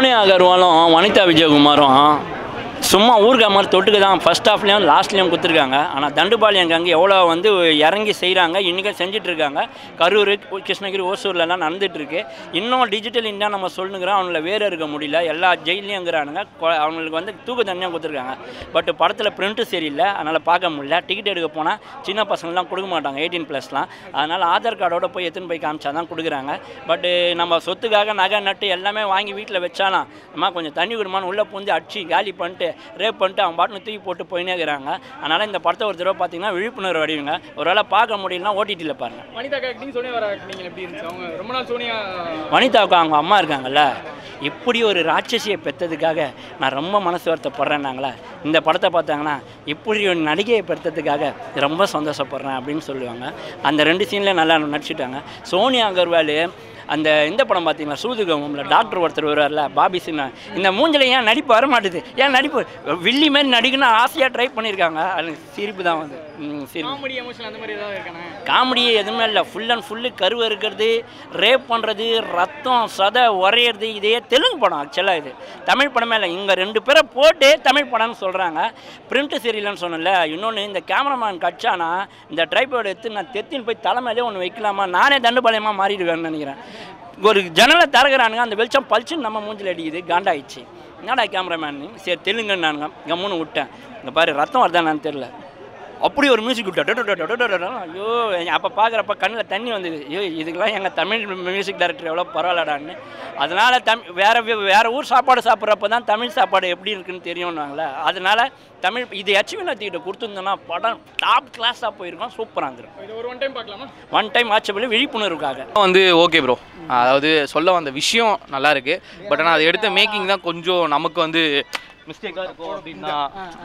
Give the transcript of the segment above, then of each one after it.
சோனியா அகர்வாலும் வனிதா விஜயகுமாரும் சும்மா ஊருக்கா மாதிரி தொட்டுக்கு தான் ஃபஸ்ட் ஹாஃப்லேயும் லாஸ்ட்லேயும் கொடுத்துருக்காங்க. ஆனால் தண்டுபாளையம் அங்கே எவ்வளோ வந்து இறங்கி செய்கிறாங்க, இன்றைக்கும் செஞ்சிட்ருக்காங்க. கரூர், கிருஷ்ணகிரி, ஓசூர்லலாம் நடந்துகிட்ருக்கு. இன்னும் டிஜிட்டல் இந்தியா நம்ம சொல்லுங்கிறோம், அவங்கள வேறு இருக்க முடியல, எல்லா ஜெயிலையுங்கிறானுங்க. அவங்களுக்கு வந்து தூக்கு தனியாக கொடுத்துருக்காங்க. பட் படத்தில் பிரிண்ட்டு சரியில்லை, அதனால் பார்க்க முடியல. டிக்கெட் எடுக்க போனால் சின்ன பசங்கள்லாம் கொடுக்க மாட்டாங்க, 18+லாம். அதனால் ஆதார் கார்டோட போய் எடுத்துன்னு போய் காமிச்சா தான் கொடுக்குறாங்க. பட்டு நம்ம சொத்துக்காக நகை நட்டு எல்லாமே வாங்கி வீட்டில் வச்சாலாம் அம்மா கொஞ்சம் தண்ணி விடுமான்னு உள்ளே பூந்து அடிச்சு காலி பண்ணிட்டு ரேப் பண்ணிட்டு அவன் பாட்டுன்னு தூக்கி போட்டு போயினே இருக்கிறாங்க. அதனால் இந்த படத்தை ஒரு தடவை பார்த்தீங்கன்னா விழிப்புணர்வு அடையுங்க. ஒரு வேளை பார்க்க முடியலன்னா ஓடிடியில் பாருங்கள். வனிதாவுக்கு அவங்க அம்மா இருக்காங்கல்ல, இப்படி ஒரு ராட்சசியை பெற்றதுக்காக நான் ரொம்ப மனசு வருத்தப்படுறேன்னாங்களே. இந்த படத்தை பார்த்தாங்கன்னா இப்படி ஒரு நடிகையை பெற்றதுக்காக ரொம்ப சந்தோஷப்படுறேன் அப்படின்னு சொல்லுவாங்க. அந்த 2 சீன்லேயே நல்லா நடிச்சிட்டாங்க. சோனியா அகர்வால் அந்த இந்த படம் பார்த்தீங்களா, சூதுகமம்ல டாக்டர் ஒருத்தர் வருவார்ல, பாபி சின்ன, இந்த மூஞ்சில் ஏன் நடிப்பு வர மாட்டுது, ஏன் நடிப்பு வில்லி மாதிரி நடிக்கணும்னு ஆசையாக ட்ரை பண்ணியிருக்காங்க. அது சிரிப்பு தான் வந்து காமெடியே எதுவுமே இல்லை. ஃபுல் அண்ட் ஃபுல்லு கருவை இருக்கிறது, ரேப் பண்ணுறது, ரத்தம் சதை உரையிறது. இதே தெலுங்கு படம் ஆக்சுவலாக, இது தமிழ் படமே இல்லை. இங்கே 2 பேரை போட்டு தமிழ் படம்னு சொல்கிறாங்க. பிரிண்ட்டு சரியில்லைன்னு சொன்னல. இன்னொன்று, இந்த கேமராமேன் கட்சானா இந்த ட்ரைபோர்டு எடுத்து நான் தெத்தின்னு போய் தலைமையிலே ஒன்று வைக்கலாமா, நானே தண்டுபாளையமாக மாறிடுவேன்னு நினைக்கிறேன். ஒரு ஜன்னலை திறக்கிறானுங்க, அந்த வெளிச்சம் பளிச்சுன்னு நம்ம மூஞ்சில் அடிக்குது. காண்டாயிடுச்சு. என்னடா கேமராமேன், சரி தெலுங்குன்னு நானுங்க கம்முன்னு விட்டேன். இங்கே பாரு ரத்தம் வருதானான்னு தெரில, அப்படி ஒரு மியூசிக் விட்டா. ஐயோ, அப்போ பார்க்குறப்ப கண்ணில் தண்ணி வந்தது. ஐயோ, இதுக்கெல்லாம் எங்கள் தமிழ் மியூசிக் டைரக்டர் எவ்வளோ பரவாயில்லடான்னு. அதனால் வேறு ஊர் சாப்பாடு சாப்பிட்றப்ப தான் தமிழ் சாப்பாடு எப்படி இருக்குன்னு தெரியும்னாங்களே. அதனால் தமிழ் இது அச்சுவினத்திட்ட கொடுத்துருந்தோன்னா படம் டாப் கிளாஸாக போயிருக்கோம், சூப்பராக இருந்துடும். இது ஒரு ஒன் டைம் ஆச்சபிள் விழிப்புணர்வுக்காக வந்து ஓகே ப்ரோ. அதாவது சொல்ல வந்த விஷயம் நல்லா இருக்குது. பட் ஆனால் அதை எடுத்த மேக்கிங் தான் கொஞ்சம் நமக்கு வந்து மிஸ்டேக்காக இருக்கும் அப்படின்னா,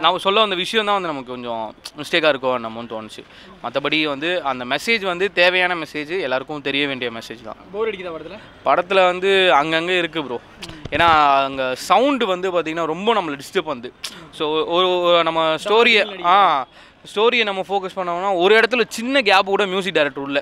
நம்ம சொல்ல வந்த விஷயம் தான் வந்து நமக்கு கொஞ்சம் மிஸ்டேக்காக இருக்கும் நம்மன்னு தோணுச்சு. மற்றபடி வந்து அந்த மெசேஜ் வந்து தேவையான மெசேஜ், எல்லாருக்கும் தெரிய வேண்டிய மெசேஜ் தான். போர் அடிக்குதா படத்தில் வந்து அங்கங்கே இருக்குது ப்ரோ. ஏன்னா அங்கே சவுண்டு வந்து பார்த்திங்கன்னா ரொம்ப நம்மளை டிஸ்டர்ப் பண்ணுது. ஸோ ஒரு நம்ம ஸ்டோரியை நம்ம ஃபோக்கஸ் பண்ணோம்னா ஒரு இடத்துல சின்ன கேப் கூட மியூசிக் டைரக்டர் உள்ள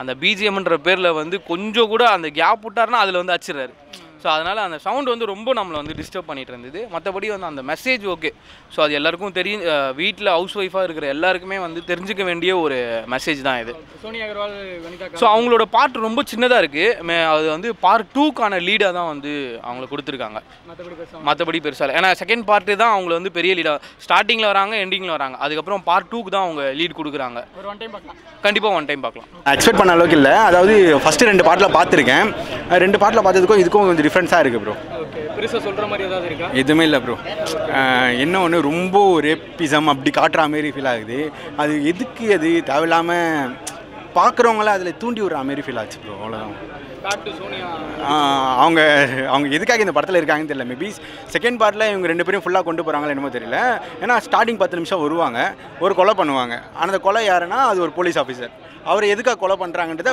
அந்த பிஜிஎம்ன்ற பேரில் வந்து கொஞ்சம் கூட அந்த கேப் விட்டாருன்னா அதில் வந்து அடிச்சிடறாரு. ஸோ அதனால் அந்த சவுண்டு வந்து ரொம்ப நம்மளை வந்து டிஸ்டர்ப் பண்ணிகிட்டு இருந்தது. மற்றபடி வந்து அந்த மெசேஜ் ஓகே. ஸோ அது எல்லாருக்கும் தெரியும். வீட்டில் ஹவுஸ் ஒய்ஃபாக இருக்கிற எல்லாருக்குமே வந்து தெரிஞ்சுக்க வேண்டிய ஒரு மெசேஜ் தான் இது. சோனியா அகர்வால், வனிதா. ஸோ அவங்களோட பார்ட் ரொம்ப சின்னதாக இருக்குது. அது வந்து பார்ட் 2க்கான லீடாக தான் வந்து அவங்களை கொடுத்துருக்காங்க. மற்றபடி பெருசாக இல்லை. ஏன்னா செகண்ட் பார்ட்டு தான் அவங்கள வந்து பெரிய லீடாக, ஸ்டார்டிங்கில் வராங்க, எண்டிங்கில் வராங்க. அதுக்கப்புறம் பார்ட் 2க்கு தான் அவங்க லீட் கொடுக்குறாங்க. கண்டிப்பாக ஒன் டைம் பார்க்கலாம். எக்ஸ்பெக்ட் பண்ண அளவுக்கு இல்லை. அதாவது ஃபஸ்ட்டு 2 பார்ட்டில் பார்த்துருக்கேன். 2 பார்ட்டில் பார்த்ததுக்கும் இதுக்கும் கொஞ்சம் டிஃப்ரென்ஸாக இருக்குது ப்ரோ. பெருசாக சொல்கிற மாதிரி ஏதாவது இருக்கா? எதுவுமே இல்லை ப்ரோ. என்ன ஒன்று, ரொம்ப ரேப்பிசம் அப்படி காட்டுற மாரி ஃபீல் ஆகுது. அது எதுக்கு, அது தேவையில்லாமல் பார்க்குறவங்கள அதில் தூண்டி விடுற மாரி ஃபீல் ஆச்சு ப்ரோ. அவ்வளோதான். அவங்க எதுக்காக இந்த படத்தில் இருக்காங்கன்னு தெரியல. மேபி செகண்ட் பார்ட்டில் இவங்க 2 பேரும் ஃபுல்லாக கொண்டு போகிறாங்களோ என்னமோ தெரியல. ஏன்னா ஸ்டார்டிங் 10 நிமிஷம் வருவாங்க, ஒரு கொலை பண்ணுவாங்க. ஆனால் அந்த கொலை யாருன்னா அது ஒரு போலீஸ் ஆஃபீஸர். அவர் எதுக்காக கொலை பண்ணுறாங்கன்றத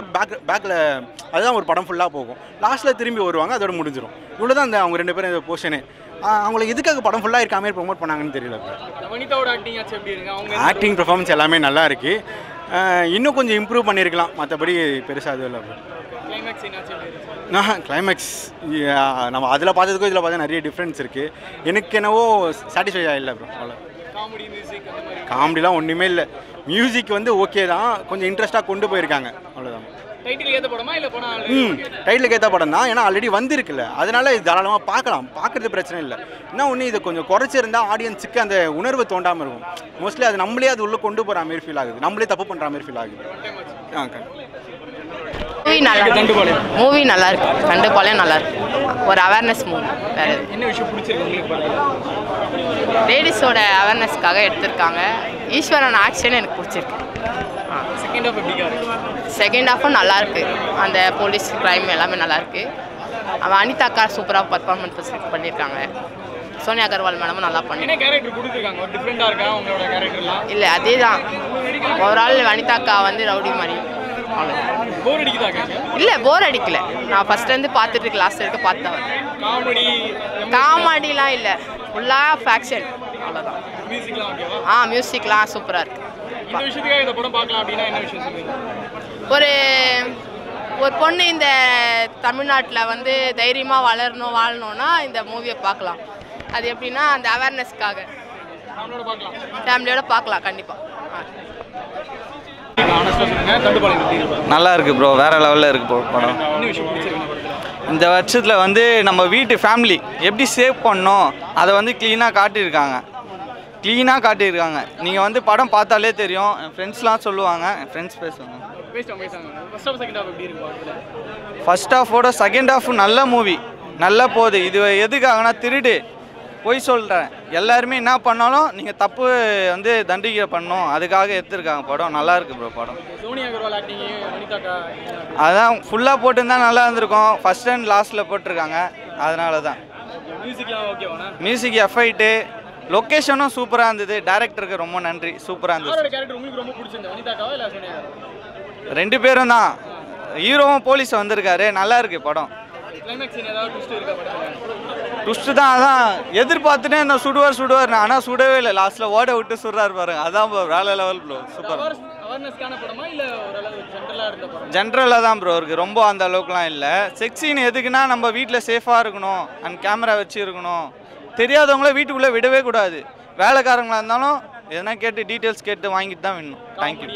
பேக்கில் அதுதான் ஒரு படம் ஃபுல்லாக போகும். லாஸ்ட்டில் திரும்பி வருவாங்க, அதோட முடிஞ்சிடும். இவ்வளோ தான் அந்த அவங்க 2 பேரும் இந்த போர்ஷனே. அவங்களுக்கு எதுக்காக படம் ஃபுல்லாக இருக்காமே ப்ரொமோட் பண்ணாங்கன்னு தெரியல. ஆக்டிங் பெர்ஃபார்மன்ஸ் எல்லாமே நல்லா இருக்குது. இன்னும் கொஞ்சம் இம்ப்ரூவ் பண்ணியிருக்கலாம். மற்றபடி பெருசாக அது இல்லை. கிளைமேக்ஸ் நம்ம அதில் பார்த்ததுக்கும் இதில் பார்த்தா நிறைய டிஃப்ரென்ஸ் இருக்குது. எனக்கு என்னவோ சாட்டிஸ்ஃபை ஆகிடல ப்ரோ. அவ்வளோ காமெடிலாம் ஒன்றுமே இல்லை. மியூசிக் வந்து ஓகே தான், கொஞ்சம் இன்ட்ரெஸ்ட்டாக கொண்டு போயிருக்காங்க. அவ்வளோதான். டைட்டில் ஏற்ற படமா இல்லை படம்? டைட்டிலுக்கு ஏற்ற படம் தான். ஏன்னா ஆல்ரெடி வந்திருக்குல்ல, அதனால இது தாராளமாக பார்க்கலாம், பார்க்குறது பிரச்சனை இல்லை. இன்னும் ஒன்று, இதை கொஞ்சம் குறைச்சிருந்தால் ஆடியன்ஸுக்கு அந்த உணர்வு தோண்டாமல் இருக்கும். மோஸ்ட்லி அது நம்மளே அது உள்ளே கொண்டு போகிற மாதிரி ஃபீல் ஆகுது, நம்மளே தப்பு பண்ணுற மாதிரி ஃபீல் ஆகுது. மூவி நல்லா இருக்கு. தண்டுபாளையம் நல்லா இருக்கு. ஒரு அவேர்னஸ் மூவி. வேறு என்ன விஷயம் பிடிச்சிருக்கு? லேடிஸோட அவேர்னஸ்க்காக எடுத்திருக்காங்க. ஈஸ்வரன் ஆக்ஷன் எனக்கு பிடிச்சிருக்கு. செகண்ட் ஹாஃபும் நல்லா இருக்கு. அந்த போலீஸ் கிரைம் எல்லாமே நல்லா இருக்கு. அனிதா அக்கா சூப்பராக பர்ஃபார்மன்ஸ் பண்ணியிருக்காங்க. சோனியா அகர்வால் மேடமும் நல்லா இல்லை, அதே தான். ஓவரால் வனிதா அக்கா வந்து ரவுடி மாதிரி. இல்லை, போர் அடிக்கல. நான் ஃபர்ஸ்ட்லேருந்து பார்த்துட்டு லாஸ்ட் வரைக்கும் பார்த்தேன். காமெடிலாம் இல்லை, ஃபுல்லாக ஃபேக்ஷன். அவ்வளோதான். மியூசிக்லாம் சூப்பராக இருக்குது. ஒரு ஒரு பொண்ணு இந்த தமிழ்நாட்டில் வந்து தைரியமாக வளரணும் வாழணும்னா இந்த மூவியை பார்க்கலாம். அது எப்படின்னா அந்த அவேர்னஸ்க்காக ஃபேமிலியோட பார்க்கலாம் கண்டிப்பாக. நல்லா இருக்குது ப்ரோ, வேறு லெவலில் இருக்குது ப்ரோ படம். இந்த வருஷத்தில் வந்து நம்ம வீட்டு ஃபேமிலி எப்படி சேவ் பண்ணோம் அதை வந்து க்ளீனாக காட்டியிருக்காங்க. நீங்கள் வந்து படம் பார்த்தாலே தெரியும். என் ஃப்ரெண்ட்ஸ்லாம் சொல்லுவாங்க, என் ஃப்ரெண்ட்ஸ் பேசுவாங்க. ஃபர்ஸ்ட் ஹாஃபோட செகண்ட் ஹாஃப் நல்ல மூவி, நல்லா போகுது. இது எதுக்காகனா திருடு போய் சொல்கிறேன், எல்லாருமே என்ன பண்ணாலும் நீங்கள் தப்பு வந்து தண்டிக்கை பண்ணணும், அதுக்காக எடுத்துருக்காங்க. படம் நல்லா இருக்குது ப்ரோ படம். அதான் ஃபுல்லாக போட்டுருந்தா நல்லா இருந்திருக்கும். ஃபர்ஸ்ட் அண்ட் லாஸ்ட்டில் போட்டிருக்காங்க, அதனால தான். மியூசிக் எஃபைட்டு லொக்கேஷனும் சூப்பராக இருந்தது. டைரக்டருக்கு ரொம்ப நன்றி, சூப்பராக இருந்தது. 2 பேரும் தான். ஹீரோவும் போலீஸ் வந்திருக்காரு, நல்லா இருக்கு படம். ட்விஸ்ட்டு தான், அதான் எதிர்பார்த்துட்டே இந்த சுடுவார் ஆனால் சுடவே இல்லை. லாஸ்ட்டில் ஓட விட்டு சுடுறாரு பாருங்க, அதான் ப்ரோ வேலை லெவல் ப்ரோ, சூப்பர். ஜென்ரலாக தான் ப்ரோ இருக்குது, ரொம்ப அந்த அளவுக்குலாம் இல்லை. செக்ஸின் எதுக்குன்னா நம்ம வீட்டில் சேஃபாக இருக்கணும், அண்ட் கேமரா வச்சு இருக்கணும். தெரியாதவங்கள வீட்டுக்குள்ளே விடவே கூடாது. வேலைக்காரங்களாக இருந்தாலும் எதனா கேட்டு டீட்டெயில்ஸ் கேட்டு வாங்கிட்டு தான் வேணும். தேங்க்யூ.